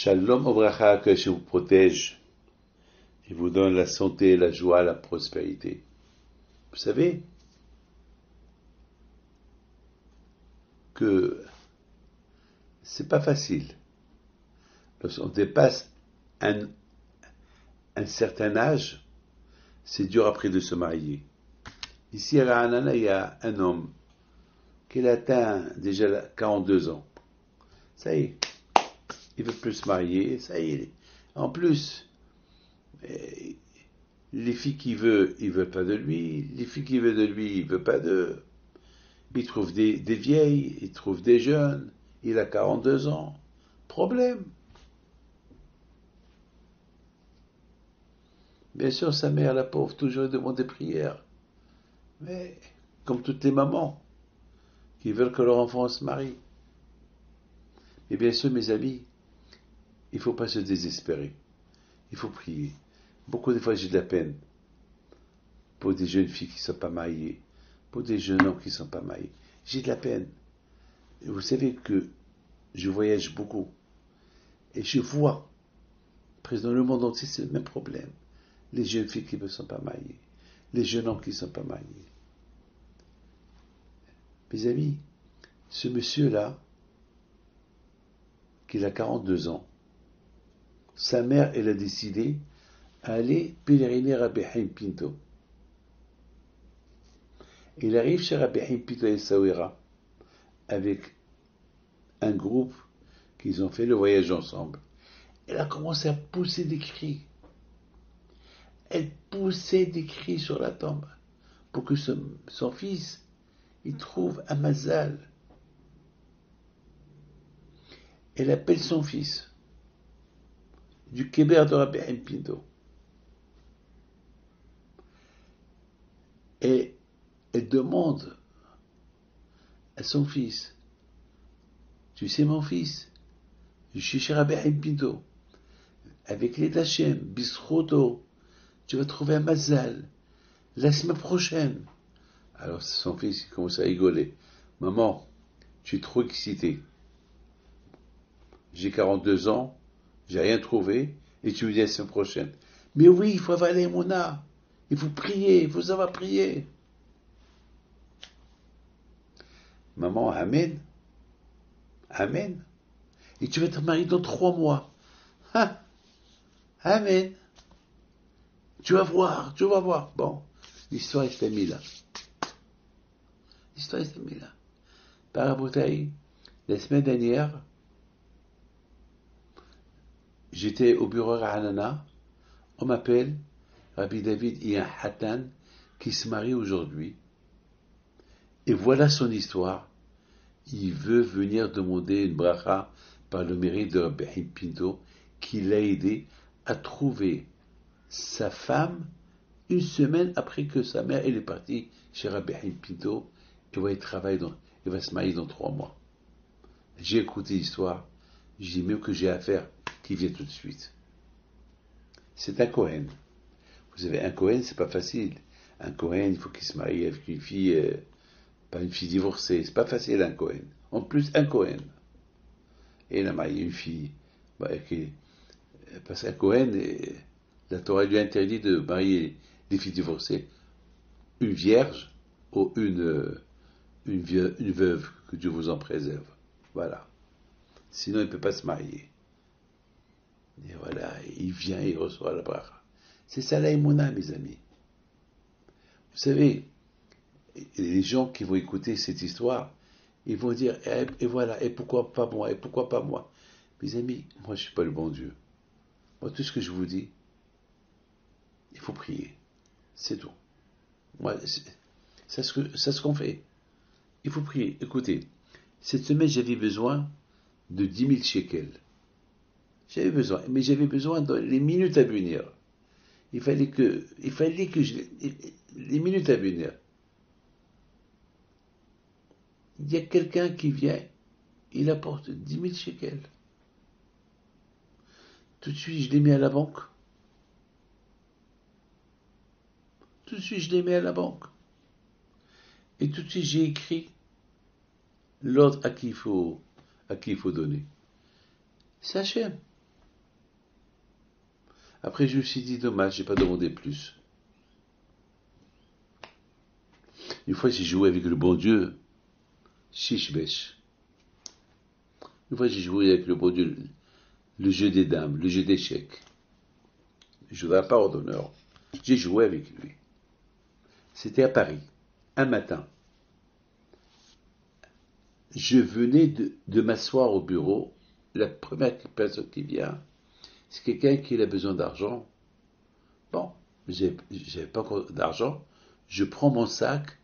Shalom Obracha, que je vous protège et vous donne la santé, la joie, la prospérité. Vous savez que c'est pas facile. Lorsqu'on dépasse un certain âge, c'est dur après de se marier. Ici à Ra'anana, il y a un homme qui a atteint déjà 42 ans. Ça y est, il veut plus se marier, ça y est. En plus, les filles qu'il veut, ils veulent pas de lui. Les filles qui veulent de lui, ils veulent pas d'eux. Il trouve des vieilles, il trouve des jeunes. Il a 42 ans. Problème. Bien sûr, sa mère, la pauvre, toujours demande des prières. Mais, comme toutes les mamans, qui veulent que leur enfant se marie. Et bien sûr, mes amis, il ne faut pas se désespérer. Il faut prier. Beaucoup de fois, j'ai de la peine pour des jeunes filles qui ne sont pas mariées, pour des jeunes hommes qui ne sont pas mariés. J'ai de la peine. Et vous savez que je voyage beaucoup. Et je vois, presque dans le monde entier, c'est le même problème. Les jeunes filles qui ne sont pas mariées. Les jeunes hommes qui ne sont pas mariés. Mes amis, ce monsieur-là, qui a 42 ans, sa mère, elle a décidé d'aller pèleriner Rabbi Haim Pinto. Il arrive chez Rabbi Haim Pinto et Essaouira avec un groupe qu'ils ont fait le voyage ensemble. Elle a commencé à pousser des cris. Elle poussait des cris sur la tombe pour que son fils il trouve un mazal. Elle appelle son fils du Kéber de Rabbi Haim Pinto. Et elle demande à son fils, tu sais mon fils, je suis chez Rabbi Haim Pinto, avec les Hachem, Bisroto, tu vas trouver un mazal, la semaine prochaine. Alors son fils il commence à rigoler. Maman, tu es trop excité. J'ai 42 ans, j'ai rien trouvé, et tu me dis la semaine prochaine. Mais oui, il faut avoir l'émouna, il faut prier, il faut savoir prier. Maman, amen. Amen. Et tu vas te marier dans 3 mois. Ah, amen. Tu vas voir, tu vas voir. Bon, l'histoire est mise là. L'histoire est mise là. Parabotaï, la semaine dernière, j'étais au bureau Ra'anana. On m'appelle, Rabbi David, il y a un Hatan qui se marie aujourd'hui. Et voilà son histoire. Il veut venir demander une bracha par le mérite de Rabbi Haim Pinto, qui l'a aidé à trouver sa femme une semaine après que sa mère elle est partie chez Rabbi Haim Pinto. Il va se marier dans 3 mois. J'ai écouté l'histoire. J'ai dit même que j'ai affaire qui vient tout de suite. C'est un Cohen. Vous savez, un Cohen, c'est pas facile. Un Cohen, il faut qu'il se marie avec une fille, pas une fille divorcée. C'est pas facile, un Cohen. En plus, un Cohen. Et il a marié une fille. Parce qu'un Cohen, la Torah lui a interdit de marier des filles divorcées. Une vierge ou une veuve, que Dieu vous en préserve. Voilà. Sinon, il ne peut pas se marier. Et voilà, il vient, il reçoit la bracha. C'est ça la émouna, mes amis. Vous savez, les gens qui vont écouter cette histoire, ils vont dire, et voilà, et pourquoi pas moi, et pourquoi pas moi. Mes amis, moi je ne suis pas le bon Dieu. Moi, tout ce que je vous dis, il faut prier. C'est tout. Moi, c'est ce qu'on fait. Il faut prier. Écoutez, cette semaine, j'avais besoin de 10 000 shekels. Mais j'avais besoin dans les minutes à venir. Il fallait que les minutes à venir. Il y a quelqu'un qui vient, il apporte 10 000 shekels. Tout de suite, je les mets à la banque. Tout de suite, je les mets à la banque. Et tout de suite, j'ai écrit l'ordre à qui il faut donner. C'est Hachem. Après, je me suis dit, dommage, j'ai pas demandé plus. Une fois, j'ai joué avec le bon Dieu, Shishbesh. Une fois, j'ai joué avec le bon Dieu, le jeu des dames, le jeu d'échecs. Je ne voudrais pas d'honneur. J'ai joué avec lui. C'était à Paris, un matin. Je venais de m'asseoir au bureau. La première personne qui vient, c'est quelqu'un qui a besoin d'argent. Bon, j'avais pas encore d'argent. Je prends mon sac.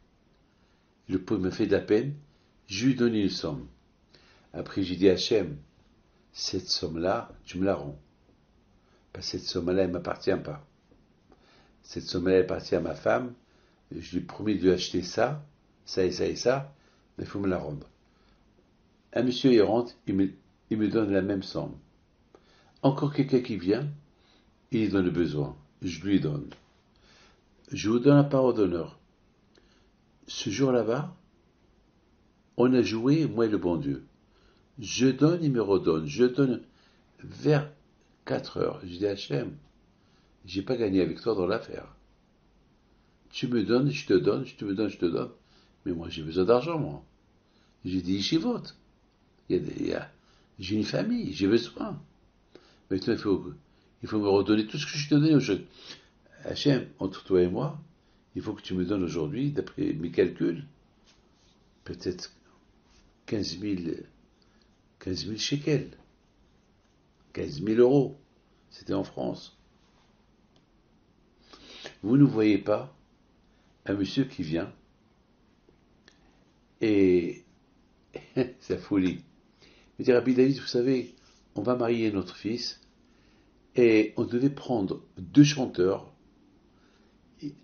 Le pauvre me fait de la peine. Je lui donne une somme. Après, j'ai dit à Hachem, cette somme-là, tu me la rends. Parce que cette somme-là, elle ne m'appartient pas. Cette somme-là, elle appartient à ma femme. Je lui ai promis de lui acheter ça, ça et ça et ça, mais il faut me la rendre. Un monsieur, il rentre, il me donne la même somme. Encore quelqu'un qui vient, il est dans le besoin. Je lui donne. Je vous donne la parole d'honneur. Ce jour là-bas, on a joué, moi et le bon Dieu. Je donne, il me redonne. Je donne vers 4 heures. Je dis à Hachem, j'ai pas gagné avec toi dans l'affaire. Tu me donnes, je te donne, tu me donnes, je te donne. Mais moi, j'ai besoin d'argent, moi. J'ai dit, j'y vote. J'ai une famille, j'ai besoin. Maintenant, il faut me redonner tout ce que je te donne aujourd'hui. Hachem, entre toi et moi, il faut que tu me donnes aujourd'hui, d'après mes calculs, peut-être 15 000 shekels. 15 000 euros. C'était en France. Vous ne voyez pas un monsieur qui vient et c'est la folie. Il me dit, Rabbi David, vous savez, on va marier notre fils et on devait prendre 2 chanteurs.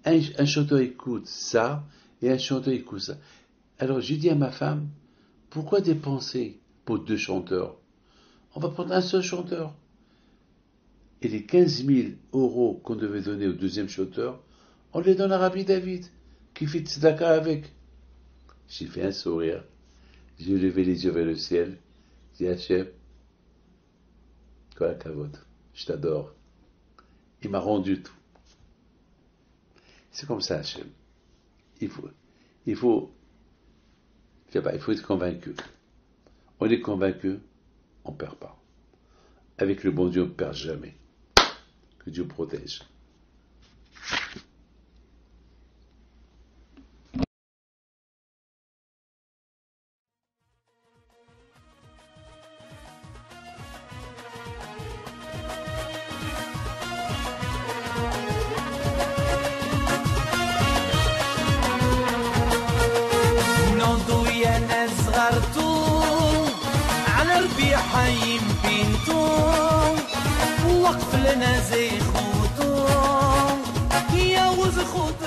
Un chanteur écoute ça et un chanteur écoute ça. Alors j'ai dit à ma femme, pourquoi dépenser pour 2 chanteurs? On va prendre un seul chanteur. Et les 15 000 euros qu'on devait donner au deuxième chanteur, on les donne à Rabbi David, qui fait tzedaka avec. J'ai fait un sourire. J'ai levé les yeux vers le ciel. J'ai dit, Hachem, kol hakavod, je t'adore. Il m'a rendu tout. C'est comme ça, Hachem. Il faut être convaincu. On est convaincu, on ne perd pas. Avec le bon Dieu, on ne perd jamais. Que Dieu protège. حي بينتو وقف لنا زي خوتو يا وز خوت